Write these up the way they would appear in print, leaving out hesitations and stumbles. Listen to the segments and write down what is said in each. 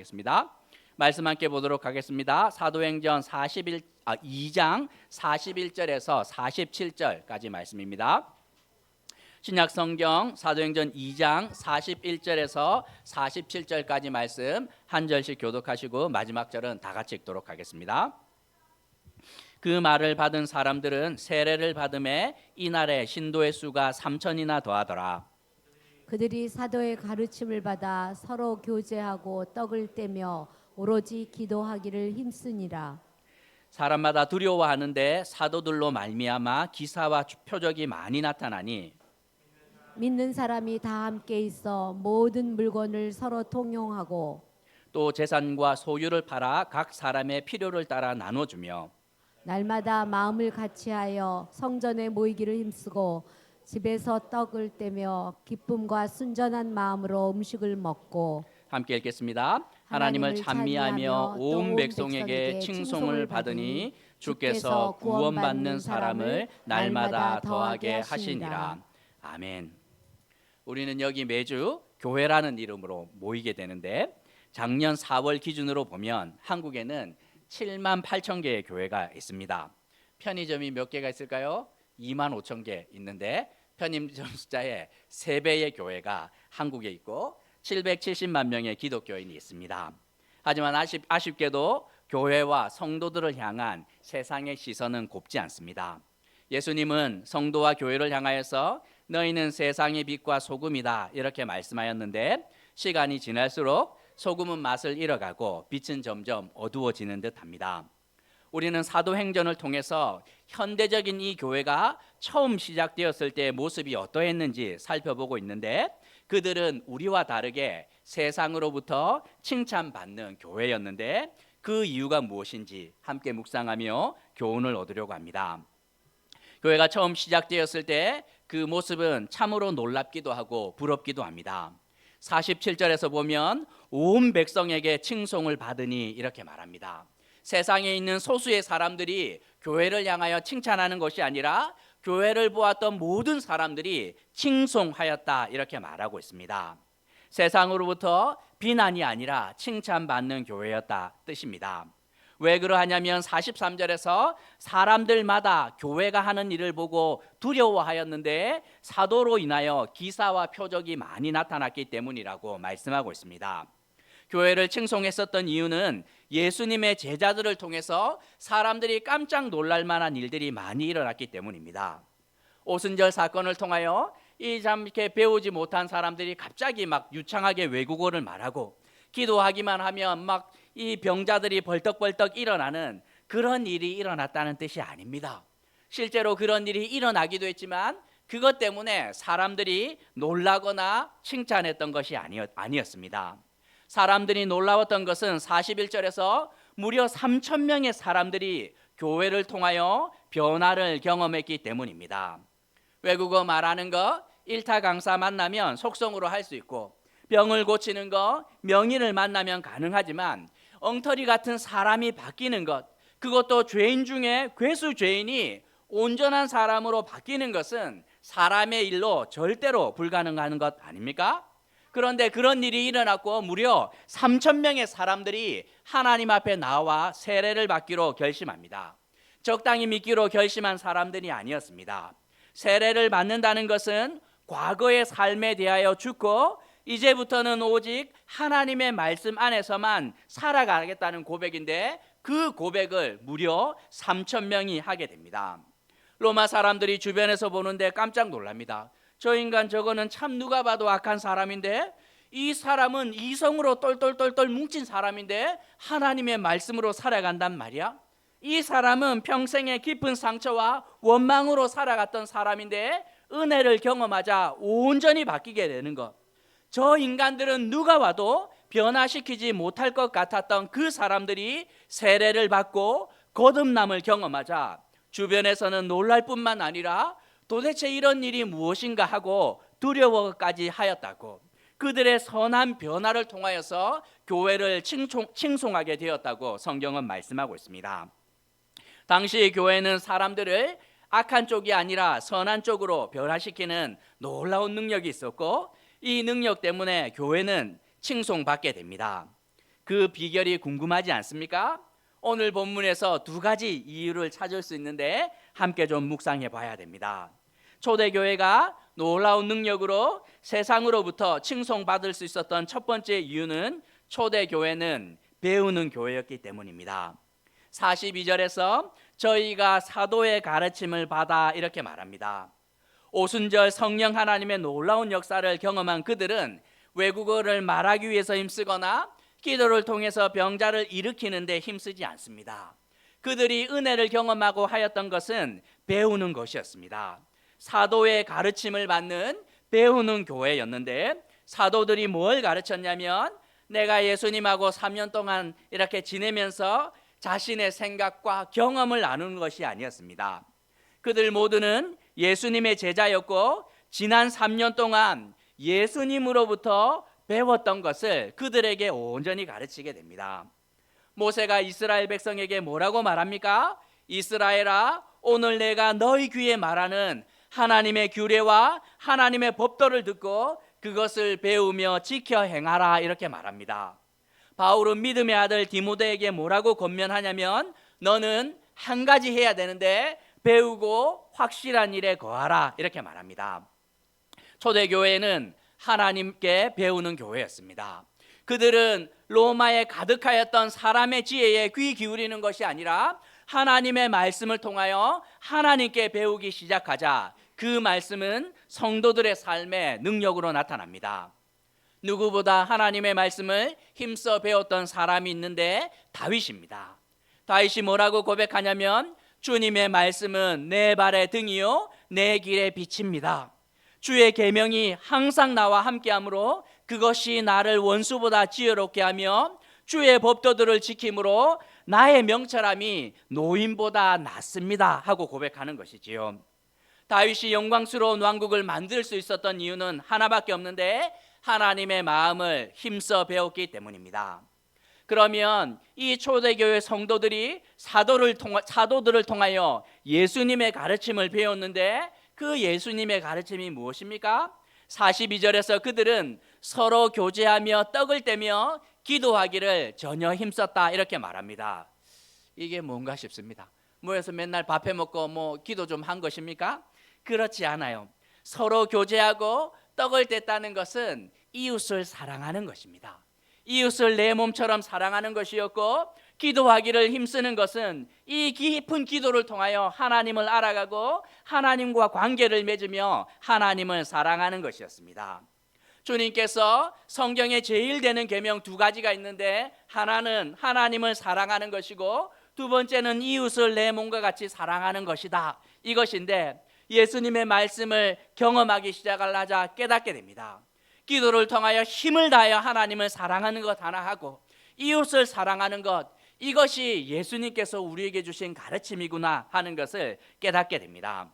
겠습니다. 말씀 함께 보도록 하겠습니다. 사도행전 2장 41절에서 47절까지 말씀입니다. 신약 성경 사도행전 2장 41절에서 47절까지 말씀 한 절씩 교독하시고 마지막 절은 다 같이 읽도록 하겠습니다. 그 말을 받은 사람들은 세례를 받음에 이날에 신도의 수가 3천이나 더하더라. 그들이 사도의 가르침을 받아 서로 교제하고 떡을 떼며 오로지 기도하기를 힘쓰니라. 사람마다 두려워하는데 사도들로 말미암아 기사와 표적이 많이 나타나니 믿는 사람이 다 함께 있어 모든 물건을 서로 통용하고 또 재산과 소유를 팔아 각 사람의 필요를 따라 나눠주며 날마다 마음을 같이하여 성전에 모이기를 힘쓰고 집에서 떡을 떼며 기쁨과 순전한 마음으로 음식을 먹고 함께 읽겠습니다. 하나님을 찬미하며 온 백성에게 칭송을 받으니 주께서 구원받는 사람을 날마다 더하게 하시니라. 아멘. 우리는 여기 매주 교회라는 이름으로 모이게 되는데 작년 4월 기준으로 보면 한국에는 7만 8천 개의 교회가 있습니다. 편의점이 몇 개가 있을까요? 2만 5천 개 있는데 편의점 숫자의 3배의 교회가 한국에 있고 770만 명의 기독교인이 있습니다. 하지만 아쉽게도 교회와 성도들을 향한 세상의 시선은 곱지 않습니다. 예수님은 성도와 교회를 향하여서 너희는 세상의 빛과 소금이다 이렇게 말씀하였는데 시간이 지날수록 소금은 맛을 잃어가고 빛은 점점 어두워지는 듯합니다. 우리는 사도행전을 통해서 현대적인 이 교회가 처음 시작되었을 때의 모습이 어떠했는지 살펴보고 있는데 그들은 우리와 다르게 세상으로부터 칭찬받는 교회였는데 그 이유가 무엇인지 함께 묵상하며 교훈을 얻으려고 합니다. 교회가 처음 시작되었을 때 그 모습은 참으로 놀랍기도 하고 부럽기도 합니다. 47절에서 보면 온 백성에게 칭송을 받으니 이렇게 말합니다. 세상에 있는 소수의 사람들이 교회를 향하여 칭찬하는 것이 아니라 교회를 보았던 모든 사람들이 칭송하였다 이렇게 말하고 있습니다. 세상으로부터 비난이 아니라 칭찬받는 교회였다 뜻입니다. 왜 그러하냐면 43절에서 사람들마다 교회가 하는 일을 보고 두려워하였는데 사도로 인하여 기사와 표적이 많이 나타났기 때문이라고 말씀하고 있습니다. 교회를 칭송했었던 이유는 예수님의 제자들을 통해서 사람들이 깜짝 놀랄 만한 일들이 많이 일어났기 때문입니다. 오순절 사건을 통하여 이렇게 배우지 못한 사람들이 갑자기 막 유창하게 외국어를 말하고 기도하기만 하면 막 이 병자들이 벌떡벌떡 일어나는 그런 일이 일어났다는 뜻이 아닙니다. 실제로 그런 일이 일어나기도 했지만 그것 때문에 사람들이 놀라거나 칭찬했던 것이 아니었습니다. 사람들이 놀라웠던 것은 41절에서 무려 3천 명의 사람들이 교회를 통하여 변화를 경험했기 때문입니다. 외국어 말하는 거 1타 강사 만나면 속성으로 할 수 있고 병을 고치는 거 명의를 만나면 가능하지만 엉터리 같은 사람이 바뀌는 것, 그것도 죄인 중에 괴수 죄인이 온전한 사람으로 바뀌는 것은 사람의 일로 절대로 불가능한 것 아닙니까? 그런데 그런 일이 일어났고 무려 3천 명의 사람들이 하나님 앞에 나와 세례를 받기로 결심합니다. 적당히 믿기로 결심한 사람들이 아니었습니다. 세례를 받는다는 것은 과거의 삶에 대하여 죽고 이제부터는 오직 하나님의 말씀 안에서만 살아가겠다는 고백인데 그 고백을 무려 3천 명이 하게 됩니다. 로마 사람들이 주변에서 보는데 깜짝 놀랍니다. 저 인간 저거는 참 누가 봐도 악한 사람인데 이 사람은 이성으로 똘똘똘똘 뭉친 사람인데 하나님의 말씀으로 살아간단 말이야. 이 사람은 평생의 깊은 상처와 원망으로 살아갔던 사람인데 은혜를 경험하자 온전히 바뀌게 되는 것. 저 인간들은 누가 와도 변화시키지 못할 것 같았던 그 사람들이 세례를 받고 거듭남을 경험하자 주변에서는 놀랄 뿐만 아니라 도대체 이런 일이 무엇인가 하고 두려워까지 하였다고, 그들의 선한 변화를 통하여서 교회를 칭송하게 되었다고 성경은 말씀하고 있습니다. 당시 교회는 사람들을 악한 쪽이 아니라 선한 쪽으로 변화시키는 놀라운 능력이 있었고 이 능력 때문에 교회는 칭송받게 됩니다. 그 비결이 궁금하지 않습니까? 오늘 본문에서 두 가지 이유를 찾을 수 있는데 함께 좀 묵상해 봐야 됩니다. 초대교회가 놀라운 능력으로 세상으로부터 칭송받을 수 있었던 첫 번째 이유는 초대교회는 배우는 교회였기 때문입니다. 42절에서 저희가 사도의 가르침을 받아 이렇게 말합니다. 오순절 성령 하나님의 놀라운 역사를 경험한 그들은 외국어를 말하기 위해서 힘쓰거나 기도를 통해서 병자를 일으키는 데 힘쓰지 않습니다. 그들이 은혜를 경험하고 하였던 것은 배우는 것이었습니다. 사도의 가르침을 받는 배우는 교회였는데 사도들이 뭘 가르쳤냐면 내가 예수님하고 3년 동안 이렇게 지내면서 자신의 생각과 경험을 나누는 것이 아니었습니다. 그들 모두는 예수님의 제자였고 지난 3년 동안 예수님으로부터 배웠던 것을 그들에게 온전히 가르치게 됩니다. 모세가 이스라엘 백성에게 뭐라고 말합니까? 이스라엘아, 오늘 내가 너희 귀에 말하는 하나님의 규례와 하나님의 법도를 듣고 그것을 배우며 지켜 행하라 이렇게 말합니다. 바울은 믿음의 아들 디모데에게 뭐라고 권면하냐면 너는 한 가지 해야 되는데 배우고 확실한 일에 거하라 이렇게 말합니다. 초대교회는 하나님께 배우는 교회였습니다. 그들은 로마에 가득하였던 사람의 지혜에 귀 기울이는 것이 아니라 하나님의 말씀을 통하여 하나님께 배우기 시작하자 그 말씀은 성도들의 삶의 능력으로 나타납니다. 누구보다 하나님의 말씀을 힘써 배웠던 사람이 있는데 다윗입니다. 다윗이 뭐라고 고백하냐면 주님의 말씀은 내 발의 등이요 내 길의 빛입니다. 주의 계명이 항상 나와 함께하므로 그것이 나를 원수보다 지혜롭게 하며 주의 법도들을 지킴으로 나의 명철함이 노인보다 낫습니다 하고 고백하는 것이지요. 다윗이 영광스러운 왕국을 만들 수 있었던 이유는 하나밖에 없는데 하나님의 마음을 힘써 배웠기 때문입니다. 그러면 이 초대교회 성도들이 사도들을 통하여 예수님의 가르침을 배웠는데 그 예수님의 가르침이 무엇입니까? 42절에서 그들은 서로 교제하며 떡을 떼며 기도하기를 전혀 힘썼다 이렇게 말합니다. 이게 뭔가 싶습니다. 모여서 맨날 밥해 먹고 기도 좀 한 것입니까? 그렇지 않아요. 서로 교제하고 떡을 뗐다는 것은 이웃을 사랑하는 것입니다. 이웃을 내 몸처럼 사랑하는 것이었고 기도하기를 힘쓰는 것은 이 깊은 기도를 통하여 하나님을 알아가고 하나님과 관계를 맺으며 하나님을 사랑하는 것이었습니다. 주님께서 성경에 제일 되는 계명 두 가지가 있는데 하나는 하나님을 사랑하는 것이고 두 번째는 이웃을 내 몸과 같이 사랑하는 것이다. 이것인데 예수님의 말씀을 경험하기 시작하자 깨닫게 됩니다. 기도를 통하여 힘을 다하여 하나님을 사랑하는 것 하나 하고 이웃을 사랑하는 것, 이것이 예수님께서 우리에게 주신 가르침이구나 하는 것을 깨닫게 됩니다.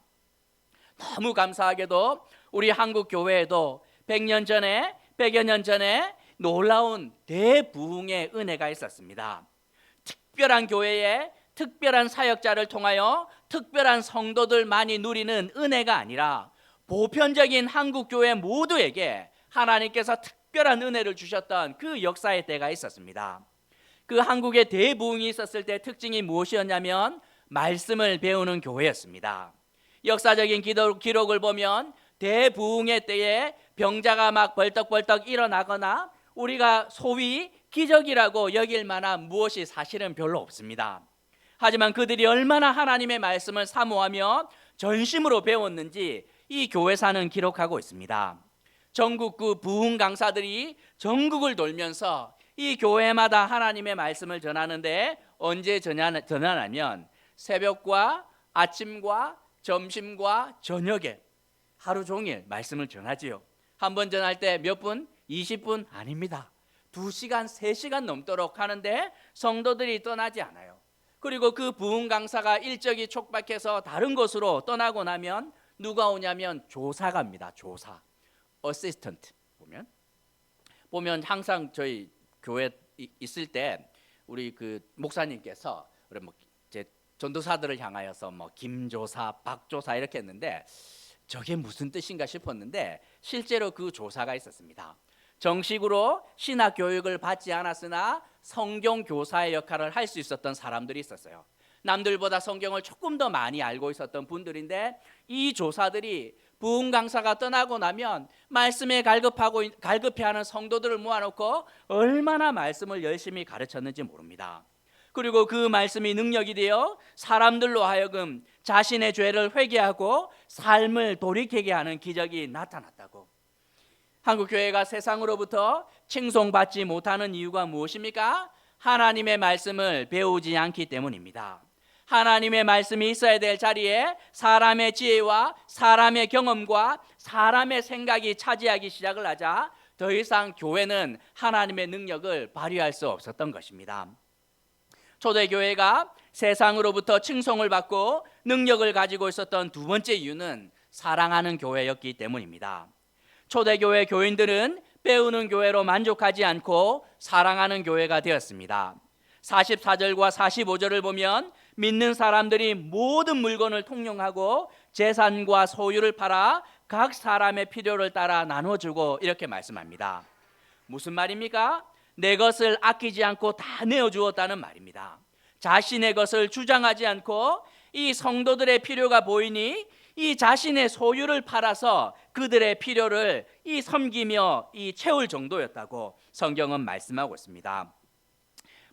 너무 감사하게도 우리 한국 교회에도 100년 전에 100여 년 전에 놀라운 대부흥의 은혜가 있었습니다. 특별한 교회에 특별한 사역자를 통하여 특별한 성도들 많이 누리는 은혜가 아니라 보편적인 한국 교회 모두에게 하나님께서 특별한 은혜를 주셨던 그 역사의 때가 있었습니다. 그 한국의 대부흥이 있었을 때 특징이 무엇이었냐면 말씀을 배우는 교회였습니다. 역사적인 기록을 보면 대부흥의 때에 병자가 막 벌떡벌떡 일어나거나 우리가 소위 기적이라고 여길 만한 무엇이 사실은 별로 없습니다. 하지만 그들이 얼마나 하나님의 말씀을 사모하며 전심으로 배웠는지 이 교회사는 기록하고 있습니다. 전국구 부흥 강사들이 전국을 돌면서 이 교회마다 하나님의 말씀을 전하는데 언제 전하냐면 새벽과 아침과 점심과 저녁에 하루 종일 말씀을 전하지요. 한 번 전할 때 몇 분? 20분? 아닙니다. 2시간, 3시간 넘도록 하는데 성도들이 떠나지 않아요. 그리고 그 부흥 강사가 일정이 촉박해서 다른 곳으로 떠나고 나면 누가 오냐면 조사가 옵니다. 조사, 어시스턴트. 보면 항상 저희 교회 있을 때 우리 그 목사님께서 우리 이제 전도사들을 향하여서 김조사, 박조사 이렇게 했는데 저게 무슨 뜻인가 싶었는데 실제로 그 조사가 있었습니다. 정식으로 신학 교육을 받지 않았으나 성경 교사의 역할을 할 수 있었던 사람들이 있었어요. 남들보다 성경을 조금 더 많이 알고 있었던 분들인데, 이 조사들이 부흥 강사가 떠나고 나면 말씀에 갈급해하는 성도들을 모아놓고 얼마나 말씀을 열심히 가르쳤는지 모릅니다. 그리고 그 말씀이 능력이 되어 사람들로 하여금 자신의 죄를 회개하고 삶을 돌이키게 하는 기적이 나타났다고. 한국교회가 세상으로부터 칭송받지 못하는 이유가 무엇입니까? 하나님의 말씀을 배우지 않기 때문입니다. 하나님의 말씀이 있어야 될 자리에 사람의 지혜와 사람의 경험과 사람의 생각이 차지하기 시작을 하자 더 이상 교회는 하나님의 능력을 발휘할 수 없었던 것입니다. 초대교회가 세상으로부터 칭송을 받고 능력을 가지고 있었던 두 번째 이유는 사랑하는 교회였기 때문입니다. 초대교회 교인들은 배우는 교회로 만족하지 않고 사랑하는 교회가 되었습니다. 44절과 45절을 보면 믿는 사람들이 모든 물건을 통용하고 재산과 소유를 팔아 각 사람의 필요를 따라 나눠주고 이렇게 말씀합니다. 무슨 말입니까? 내 것을 아끼지 않고 다 내어주었다는 말입니다. 자신의 것을 주장하지 않고 이 성도들의 필요가 보이니 이 자신의 소유를 팔아서 그들의 필요를 섬기며 채울 정도였다고 성경은 말씀하고 있습니다.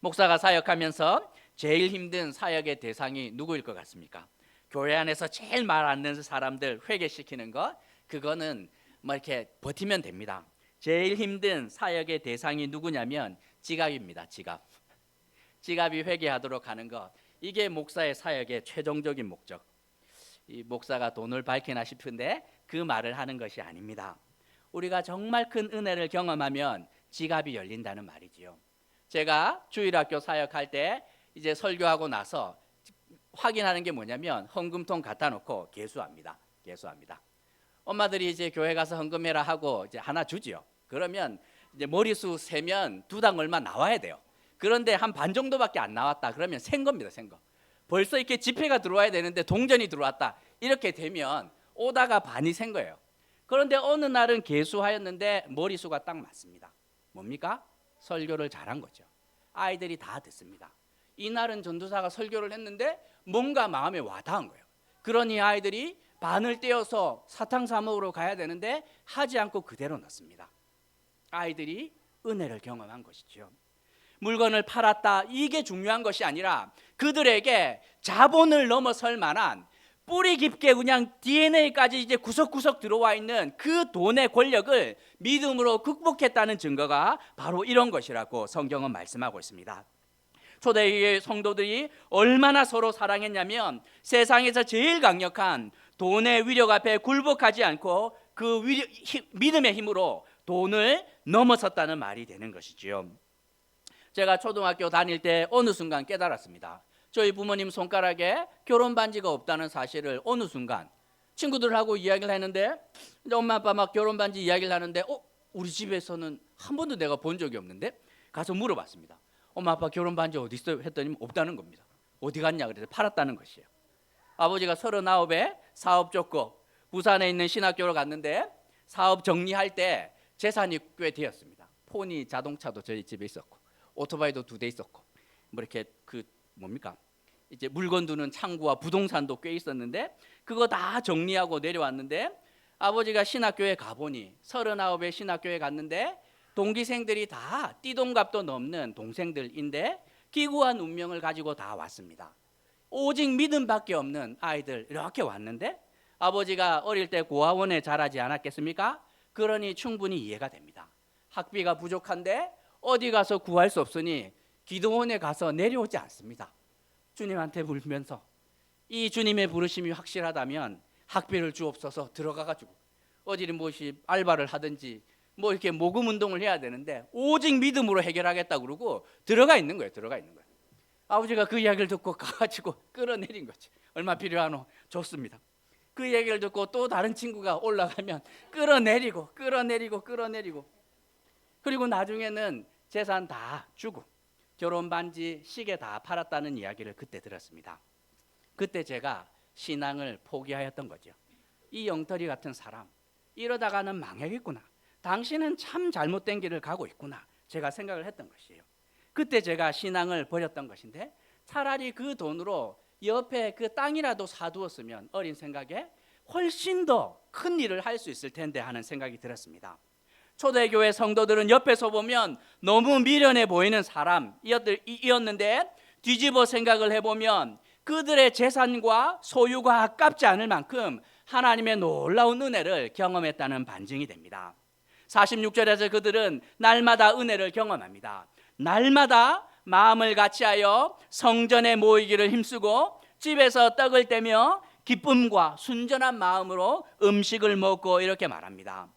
목사가 사역하면서 제일 힘든 사역의 대상이 누구일 것 같습니까? 교회 안에서 제일 말 안 듣는 사람들 회개시키는 것, 그거는 이렇게 버티면 됩니다. 제일 힘든 사역의 대상이 누구냐면 지갑입니다. 지갑이 회개하도록 하는 것, 이게 목사의 사역의 최종적인 목적. 이 목사가 돈을 밝히나 싶은데 그 말을 하는 것이 아닙니다. 우리가 정말 큰 은혜를 경험하면 지갑이 열린다는 말이지요. 제가 주일학교 사역할 때 이제 설교하고 나서 확인하는 게 뭐냐면 헌금통 갖다 놓고 개수합니다. 엄마들이 이제 교회 가서 헌금해라 하고 이제 하나 주지요. 그러면 이제 머리수 세면 두당 얼마 나와야 돼요. 그런데 한 반 정도밖에 안 나왔다 그러면 센 겁니다. 센 거. 벌써 이렇게 지폐가 들어와야 되는데 동전이 들어왔다 이렇게 되면 오다가 반이 센 거예요. 그런데 어느 날은 개수하였는데 머리수가 딱 맞습니다. 뭡니까? 설교를 잘한 거죠. 아이들이 다 듣습니다. 이날은 전도사가 설교를 했는데 뭔가 마음에 와닿은 거예요. 그러니 아이들이 반을 떼어서 사탕 사 먹으러 가야 되는데 하지 않고 그대로 넣습니다. 아이들이 은혜를 경험한 것이죠. 물건을 팔았다 이게 중요한 것이 아니라 그들에게 자본을 넘어설 만한 뿌리 깊게 그냥 DNA까지 이제 구석구석 들어와 있는 그 돈의 권력을 믿음으로 극복했다는 증거가 바로 이런 것이라고 성경은 말씀하고 있습니다. 초대의 성도들이 얼마나 서로 사랑했냐면 세상에서 제일 강력한 돈의 위력 앞에 굴복하지 않고 그 믿음의 힘으로 돈을 넘어섰다는 말이 되는 것이지요. 제가 초등학교 다닐 때 어느 순간 깨달았습니다. 저희 부모님 손가락에 결혼 반지가 없다는 사실을 어느 순간 친구들하고 이야기를 했는데 엄마 아빠 막 결혼 반지 이야기를 하는데 우리 집에서는 한 번도 내가 본 적이 없는데 가서 물어봤습니다. 엄마 아빠 결혼 반지 어디 있어요? 했더니 없다는 겁니다. 어디 갔냐 그래서 팔았다는 것이에요. 아버지가 39에 사업 쫓고 부산에 있는 신학교로 갔는데 사업 정리할 때 재산이 꽤 되었습니다. 포니 자동차도 저희 집에 있었고 오토바이도 2대 있었고 이렇게 이제 물건 두는 창구와 부동산도 꽤 있었는데 그거 다 정리하고 내려왔는데 아버지가 신학교에 가보니 39에 신학교에 갔는데 동기생들이 다 띠동갑도 넘는 동생들인데 기구한 운명을 가지고 다 왔습니다. 오직 믿음밖에 없는 아이들 이렇게 왔는데 아버지가 어릴 때 고아원에 자라지 않았겠습니까? 그러니 충분히 이해가 됩니다. 학비가 부족한데 어디 가서 구할 수 없으니 기도원에 가서 내려오지 않습니다. 주님한테 물면서 이 주님의 부르심이 확실하다면 학비를 주옵소서 들어가가지고 어디 알바를 하든지 이렇게 모금 운동을 해야 되는데 오직 믿음으로 해결하겠다 그러고 들어가 있는 거예요. 아버지가 그 이야기를 듣고 가가지고 끌어내린 거지. 얼마 필요하노? 좋습니다. 그 얘기를 듣고 또 다른 친구가 올라가면 끌어내리고 그리고 나중에는 재산 다 주고 결혼 반지, 시계 다 팔았다는 이야기를 그때 들었습니다. 그때 제가 신앙을 포기하였던 거죠. 이 영털이 같은 사람 이러다가는 망하겠구나. 당신은 참 잘못된 길을 가고 있구나. 제가 생각을 했던 것이에요. 그때 제가 신앙을 버렸던 것인데 차라리 그 돈으로 옆에 그 땅이라도 사두었으면 어린 생각에 훨씬 더 큰 일을 할 수 있을 텐데 하는 생각이 들었습니다. 초대교회 성도들은 옆에서 보면 너무 미련해 보이는 사람이었는데 뒤집어 생각을 해보면 그들의 재산과 소유가 아깝지 않을 만큼 하나님의 놀라운 은혜를 경험했다는 반증이 됩니다. 46절에서 그들은 날마다 은혜를 경험합니다. 날마다 마음을 같이하여 성전에 모이기를 힘쓰고 집에서 떡을 떼며 기쁨과 순전한 마음으로 음식을 먹고 이렇게 말합니다.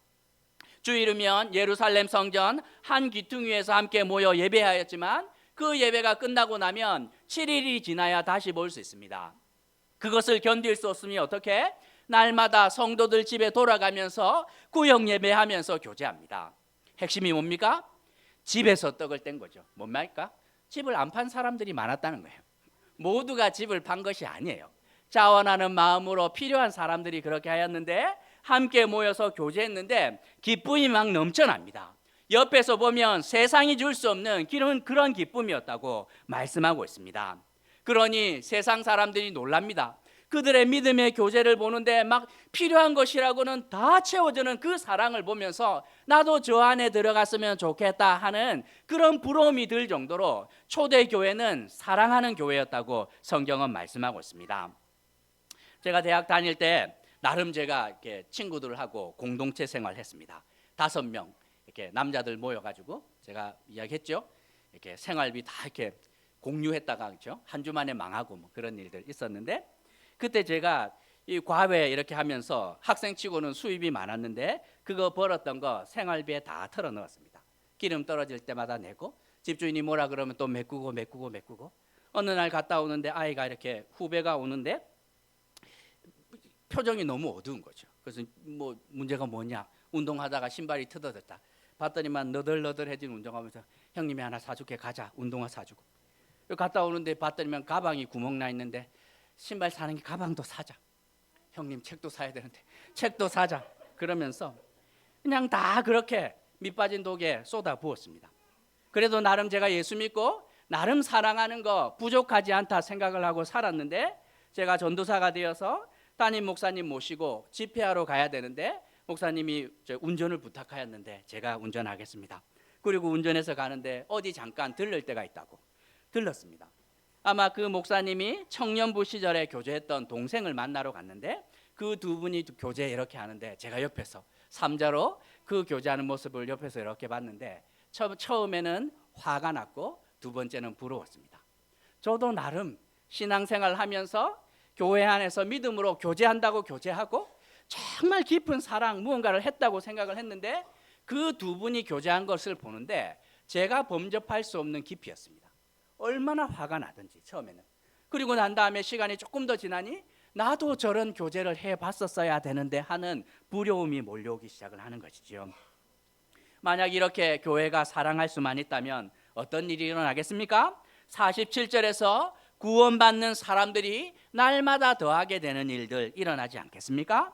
주일이면 예루살렘 성전 한 귀퉁이에서 함께 모여 예배하였지만 그 예배가 끝나고 나면 7일이 지나야 다시 볼 수 있습니다. 그것을 견딜 수 없으니 어떻게? 날마다 성도들 집에 돌아가면서 구역 예배하면서 교제합니다. 핵심이 뭡니까? 집에서 떡을 뗀 거죠. 뭡니까? 집을 안 판 사람들이 많았다는 거예요. 모두가 집을 판 것이 아니에요. 자원하는 마음으로 필요한 사람들이 그렇게 하였는데 함께 모여서 교제했는데 기쁨이 막 넘쳐납니다. 옆에서 보면 세상이 줄 수 없는 그런 기쁨이었다고 말씀하고 있습니다. 그러니 세상 사람들이 놀랍니다. 그들의 믿음의 교제를 보는데 막 필요한 것이라고는 다 채워주는 그 사랑을 보면서 나도 저 안에 들어갔으면 좋겠다 하는 그런 부러움이 들 정도로 초대교회는 사랑하는 교회였다고 성경은 말씀하고 있습니다. 제가 대학 다닐 때 나름 제가 이렇게 친구들하고 공동체 생활했습니다. 5명 이렇게 남자들 모여가지고 제가 이야기했죠. 이렇게 생활비 다 이렇게 공유했다가 그렇죠? 한 주 만에 망하고 뭐 그런 일들 있었는데 그때 제가 이 과외 이렇게 하면서 학생치고는 수입이 많았는데 그거 벌었던 거 생활비에 다 털어 넣었습니다. 기름 떨어질 때마다 내고 집주인이 뭐라 그러면 또 메꾸고 어느 날 갔다 오는데 아이가 이렇게 후배가 오는데 표정이 너무 어두운 거죠. 그래서 뭐 문제가 뭐냐? 운동하다가 신발이 뜯어졌다. 봤더니만 너덜너덜해진 운동하면서 형님이 하나 사줄게 가자. 운동화 사주고. 갔다 오는데 봤더니만 가방이 구멍 나 있는데 신발 사는 게 가방도 사자. 형님 책도 사야 되는데 책도 사자. 그러면서 그냥 다 그렇게 밑빠진 독에 쏟아 부었습니다. 그래도 나름 제가 예수 믿고 나름 사랑하는 거 부족하지 않다 생각을 하고 살았는데 제가 전도사가 되어서 담임 목사님 모시고 집회하러 가야 되는데 목사님이 운전을 부탁하였는데 제가 운전하겠습니다. 그리고 운전해서 가는데 어디 잠깐 들를 때가 있다고 들렀습니다. 아마 그 목사님이 청년부 시절에 교제했던 동생을 만나러 갔는데 그 두 분이 교제 이렇게 하는데 제가 옆에서 삼자로 그 교제하는 모습을 옆에서 이렇게 봤는데 처음에는 화가 났고 두 번째는 부러웠습니다. 저도 나름 신앙생활 하면서 교회 안에서 믿음으로 교제한다고 교제하고 정말 깊은 사랑 무언가를 했다고 생각을 했는데 그 두 분이 교제한 것을 보는데 제가 범접할 수 없는 깊이였습니다. 얼마나 화가 나든지 처음에는. 그리고 난 다음에 시간이 조금 더 지나니 나도 저런 교제를 해봤었어야 되는데 하는 부러움이 몰려오기 시작을 하는 것이죠. 만약 이렇게 교회가 사랑할 수만 있다면 어떤 일이 일어나겠습니까? 47절에서 구원받는 사람들이 날마다 더하게 되는 일들 일어나지 않겠습니까?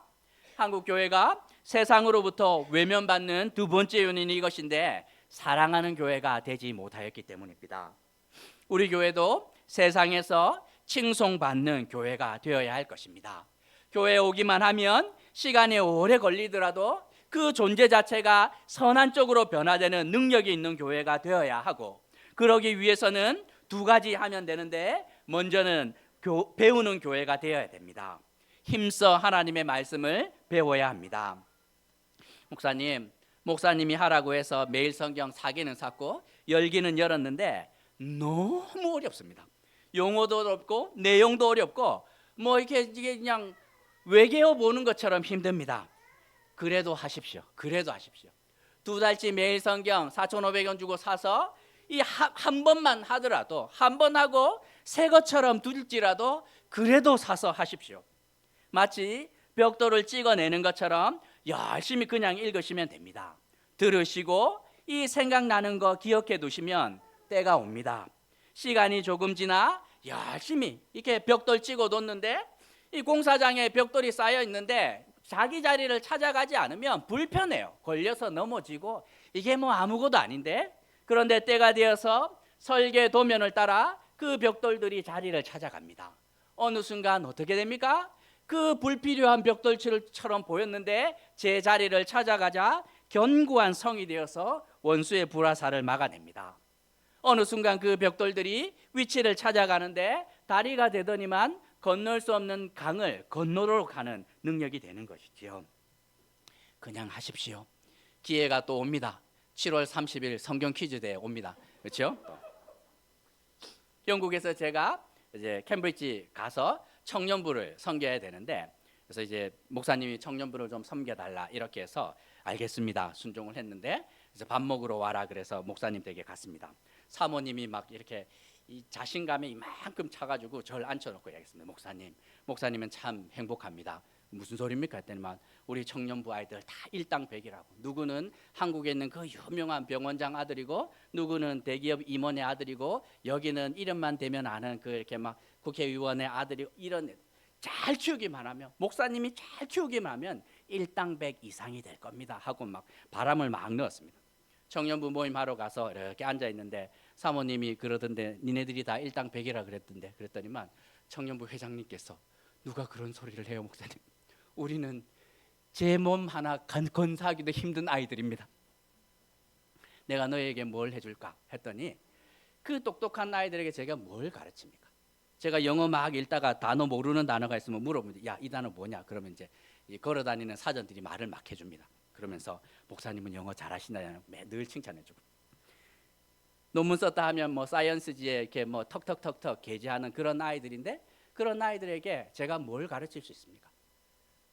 한국교회가 세상으로부터 외면받는 두 번째 요인이 이것인데 사랑하는 교회가 되지 못하였기 때문입니다. 우리 교회도 세상에서 칭송받는 교회가 되어야 할 것입니다. 교회에 오기만 하면 시간이 오래 걸리더라도 그 존재 자체가 선한 쪽으로 변화되는 능력이 있는 교회가 되어야 하고 그러기 위해서는 두 가지 하면 되는데 먼저는 배우는 교회가 되어야 됩니다. 힘써 하나님의 말씀을 배워야 합니다. 목사님이 하라고 해서 매일 성경 사기는 샀고 열기는 열었는데 너무 어렵습니다. 용어도 어렵고 내용도 어렵고 뭐 이게 그냥 외계어 보는 것처럼 힘듭니다. 그래도 하십시오. 2달치 매일 성경 4,500원 주고 사서 이 한 번만 하더라도 한 번 하고 새 것처럼 둘지라도 그래도 사서 하십시오. 마치 벽돌을 찍어내는 것처럼 열심히 그냥 읽으시면 됩니다. 들으시고 이 생각나는 거 기억해 두시면 때가 옵니다. 시간이 조금 지나 열심히 이렇게 벽돌 찍어 뒀는데 이 공사장에 벽돌이 쌓여 있는데 자기 자리를 찾아가지 않으면 불편해요. 걸려서 넘어지고 이게 뭐 아무것도 아닌데 그런데 때가 되어서 설계 도면을 따라 그 벽돌들이 자리를 찾아갑니다. 어느 순간 어떻게 됩니까? 그 불필요한 벽돌처럼 보였는데 제 자리를 찾아가자 견고한 성이 되어서 원수의 불화살을 막아냅니다. 어느 순간 그 벽돌들이 위치를 찾아가는데 다리가 되더니만 건널 수 없는 강을 건너러 가는 능력이 되는 것이지요. 그냥 하십시오. 기회가 또 옵니다. 7월 30일 성경 퀴즈 대회 옵니다. 그렇죠? 영국에서 제가 이제 캠브리지 가서 청년부를 섬겨야 되는데, 그래서 이제 목사님이 청년부를 좀 섬겨달라 이렇게 해서 알겠습니다 순종을 했는데, 그래서 밥 먹으러 와라 그래서 목사님 댁에 갔습니다. 사모님이 막 이렇게 이 자신감에 이만큼 차가지고 저를 앉혀놓고 얘기했습니다. 목사님은 참 행복합니다. 무슨 소리입니까? 했더니만 우리 청년부 아이들 다 일당백이라고. 누구는 한국에 있는 그 유명한 병원장 아들이고, 누구는 대기업 임원의 아들이고, 여기는 이름만 대면 아는 그 이렇게 막 국회의원의 아들이, 이런 잘 키우기만 하면, 목사님이 잘 키우기만 하면 일당백 이상이 될 겁니다 하고 막 바람을 막 넣었습니다. 청년부 모임 하러 가서 이렇게 앉아 있는데 사모님이 그러던데 니네들이 다 일당백이라 그랬던데, 그랬더니만 청년부 회장님께서 누가 그런 소리를 해요 목사님, 우리는 제 몸 하나 건사하기도 힘든 아이들입니다. 내가 너에게 뭘 해줄까 했더니, 그 똑똑한 아이들에게 제가 뭘 가르칩니까? 제가 영어 막 읽다가 단어 모르는 단어가 있으면 물어봅니다. 야, 이 단어 뭐냐? 그러면 이제 걸어다니는 사전들이 말을 막 해줍니다. 그러면서 목사님은 영어 잘하시나요? 늘 칭찬해주고, 논문 썼다 하면 뭐 사이언스지에 이렇게 뭐 턱턱턱턱 게재하는 그런 아이들인데, 그런 아이들에게 제가 뭘 가르칠 수 있습니까?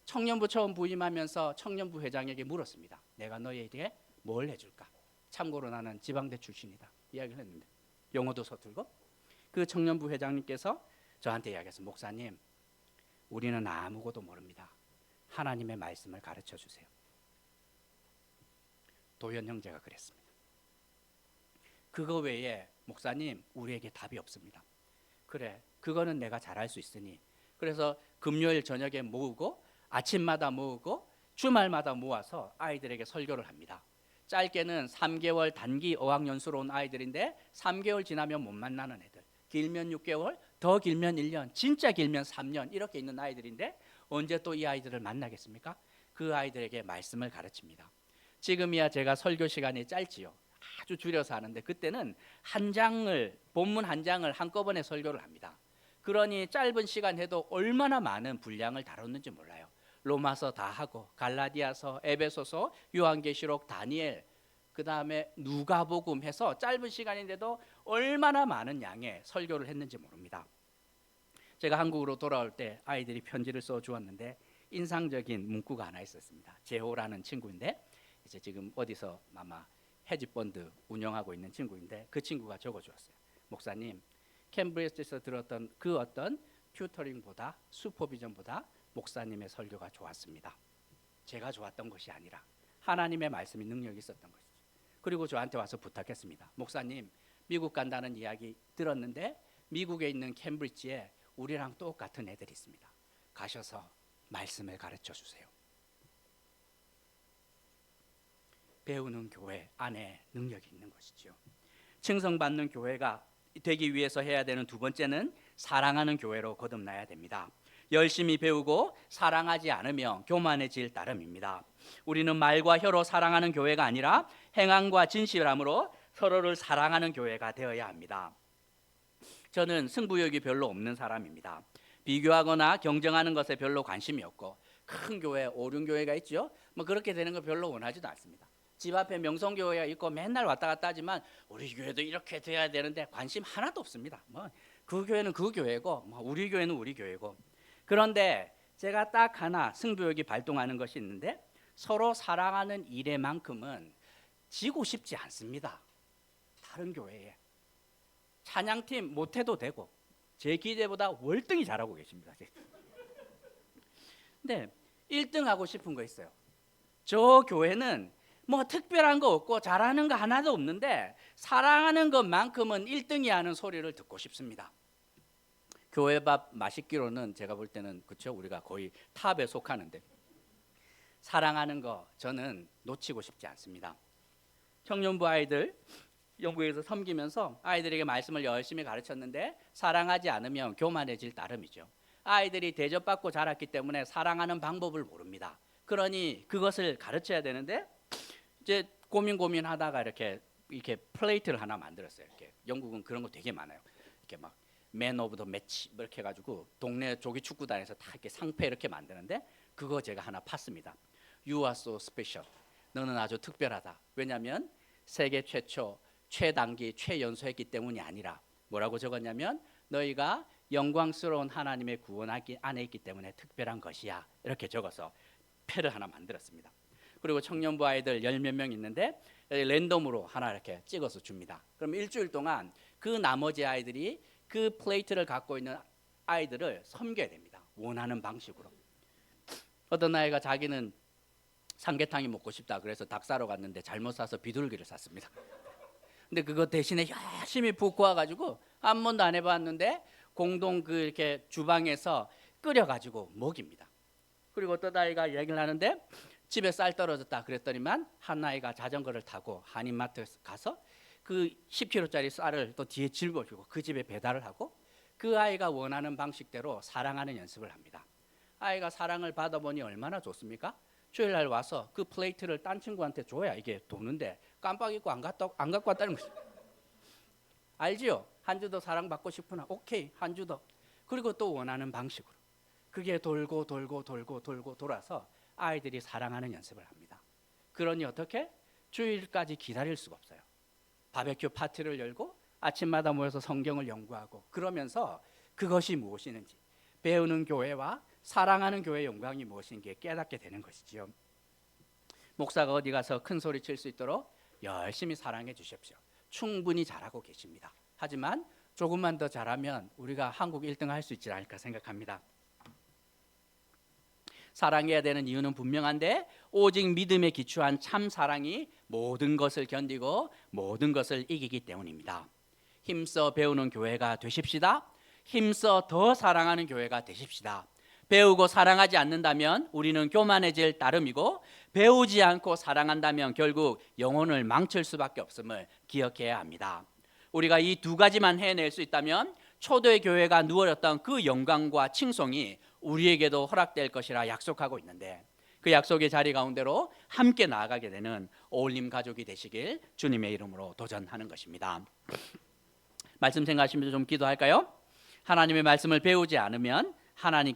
청년부 처음 부임하면서 청년부 회장에게 물었습니다. 내가 너희에게 뭘 해줄까? 참고로 나는 지방대 출신이다 이야기를 했는데, 영어도 서툴고. 그 청년부 회장님께서 저한테 이야기했어요. 목사님, 우리는 아무것도 모릅니다. 하나님의 말씀을 가르쳐 주세요. 도현 형제가 그랬습니다. 그거 외에 목사님, 우리에게 답이 없습니다. 그래, 그거는 내가 잘할 수 있으니. 그래서 금요일 저녁에 모으고 아침마다 모으고 주말마다 모아서 아이들에게 설교를 합니다. 짧게는 3개월 단기 어학연수로 온 아이들인데 3개월 지나면 못 만나는 애들, 길면 6개월, 더 길면 1년, 진짜 길면 3년 이렇게 있는 아이들인데, 언제 또 이 아이들을 만나겠습니까? 그 아이들에게 말씀을 가르칩니다. 지금이야 제가 설교 시간이 짧지요. 아주 줄여서 하는데, 그때는 본문 한 장을 한꺼번에 설교를 합니다. 그러니 짧은 시간 해도 얼마나 많은 분량을 다뤘는지 몰라요. 로마서 다 하고 갈라디아서, 에베소서, 요한계시록, 다니엘, 그 다음에 누가복음 해서 짧은 시간인데도 얼마나 많은 양의 설교를 했는지 모릅니다. 제가 한국으로 돌아올 때 아이들이 편지를 써주었는데 인상적인 문구가 하나 있었습니다. 제호라는 친구인데, 이제 지금 어디서 아마 헤지펀드 운영하고 있는 친구인데, 그 친구가 적어주었어요. 목사님, 캠브리지에서 들었던 그 어떤 튜터링보다, 슈퍼비전보다 목사님의 설교가 좋았습니다. 제가 좋았던 것이 아니라 하나님의 말씀이 능력이 있었던 것이죠. 그리고 저한테 와서 부탁했습니다. 목사님, 미국 간다는 이야기 들었는데 미국에 있는 캠브리지에 우리랑 똑같은 애들이 있습니다. 가셔서 말씀을 가르쳐 주세요. 배우는 교회 안에 능력이 있는 것이죠. 칭송받는 교회가 되기 위해서 해야 되는 두 번째는 사랑하는 교회로 거듭나야 됩니다. 열심히 배우고 사랑하지 않으면 교만해질 따름입니다. 우리는 말과 혀로 사랑하는 교회가 아니라 행함과 진실함으로 서로를 사랑하는 교회가 되어야 합니다. 저는 승부욕이 별로 없는 사람입니다. 비교하거나 경쟁하는 것에 별로 관심이 없고, 큰 교회, 오륜교회가 있죠. 뭐 그렇게 되는 거 별로 원하지도 않습니다. 집 앞에 명성교회가 있고 맨날 왔다 갔다 하지만 우리 교회도 이렇게 돼야 되는데 관심 하나도 없습니다. 뭐 그 교회는 그 교회고, 뭐 우리 교회는 우리 교회고. 그런데 제가 딱 하나 승부욕이 발동하는 것이 있는데, 서로 사랑하는 일에만큼은 지고 싶지 않습니다. 다른 교회에 찬양팀 못해도 되고 제 기대보다 월등히 잘하고 계십니다. 근데 1등 하고 싶은 거 있어요. 저 교회는 뭐 특별한 거 없고 잘하는 거 하나도 없는데 사랑하는 것만큼은 1등이 하는 소리를 듣고 싶습니다. 교회 밥 맛있기로는 제가 볼 때는, 그렇죠, 우리가 거의 탑에 속하는데, 사랑하는 거 저는 놓치고 싶지 않습니다. 청년부 아이들 영국에서 섬기면서 아이들에게 말씀을 열심히 가르쳤는데 사랑하지 않으면 교만해질 따름이죠. 아이들이 대접받고 자랐기 때문에 사랑하는 방법을 모릅니다. 그러니 그것을 가르쳐야 되는데 이제 고민하다가 이렇게 플레이트를 하나 만들었어요. 이렇게 영국은 그런 거 되게 많아요. 이렇게 막 맨 오브 더 매치 이렇게 해가지고 동네 조기 축구단에서 다 이렇게 상패 이렇게 만드는데 그거 제가 하나 팠습니다. You are so special. 너는 아주 특별하다. 왜냐하면 세계 최초 최단기 최연소했기 때문이 아니라 뭐라고 적었냐면 너희가 영광스러운 하나님의 구원 안에 있기 때문에 특별한 것이야. 이렇게 적어서 패를 하나 만들었습니다. 그리고 청년부 아이들 10몇 명 있는데 랜덤으로 하나 이렇게 찍어서 줍니다. 그럼 일주일 동안 그 나머지 아이들이 그 플레이트를 갖고 있는 아이들을 섬겨야 됩니다. 원하는 방식으로. 어떤 아이가 자기는 삼계탕이 먹고 싶다 그래서 닭 사러 갔는데 잘못 사서 비둘기를 샀습니다. 근데 그거 대신에 열심히 붓고 와가지고 한 번도 안 해봤는데 공동 그 이렇게 주방에서 끓여가지고 먹입니다. 그리고 어떤 아이가 얘기를 하는데 집에 쌀 떨어졌다 그랬더니만 한 아이가 자전거를 타고 한인마트 가서 그 10kg짜리 쌀을 또 뒤에 짊어지고 그 집에 배달을 하고 그 아이가 원하는 방식대로 사랑하는 연습을 합니다. 아이가 사랑을 받아보니 얼마나 좋습니까? 주일날 와서 그 플레이트를 딴 친구한테 줘야 이게 도는데 깜빡 잊고 안 갖고 왔다는 거죠. 알지요? 한 주 더 사랑받고 싶으나 오케이 한 주 더. 그리고 또 원하는 방식으로. 그게 돌고 돌아서 아이들이 사랑하는 연습을 합니다. 그러니 어떻게? 주일까지 기다릴 수가 없어요. 바베큐 파티를 열고 아침마다 모여서 성경을 연구하고 그러면서 그것이 무엇이는지 배우는 교회와 사랑하는 교회의 영광이 무엇인지 깨닫게 되는 것이지요. 목사가 어디 가서 큰 소리 칠 수 있도록 열심히 사랑해 주십시오. 충분히 잘하고 계십니다. 하지만 조금만 더 잘하면 우리가 한국 1등 할 수 있지 않을까 생각합니다. 사랑해야 되는 이유는 분명한데 오직 믿음에 기초한 참 사랑이 모든 것을 견디고 모든 것을 이기기 때문입니다. 힘써 배우는 교회가 되십시다. 힘써 더 사랑하는 교회가 되십시다. 배우고 사랑하지 않는다면 우리는 교만해질 따름이고 배우지 않고 사랑한다면 결국 영혼을 망칠 수밖에 없음을 기억해야 합니다. 우리가 이 두 가지만 해낼 수 있다면 초대 교회가 누렸던 그 영광과 칭송이 우리에게도 허락될 것이라 약속하고 있는데 그 약속의 자리 가운데로 함께 나아가게 되는 어울림 가족이 되시길 주님의 이름으로 도전하는 것입니다. 말씀 생각하시면서 좀 기도할까요? 하나님의 말씀을 배우지 않으면 하나님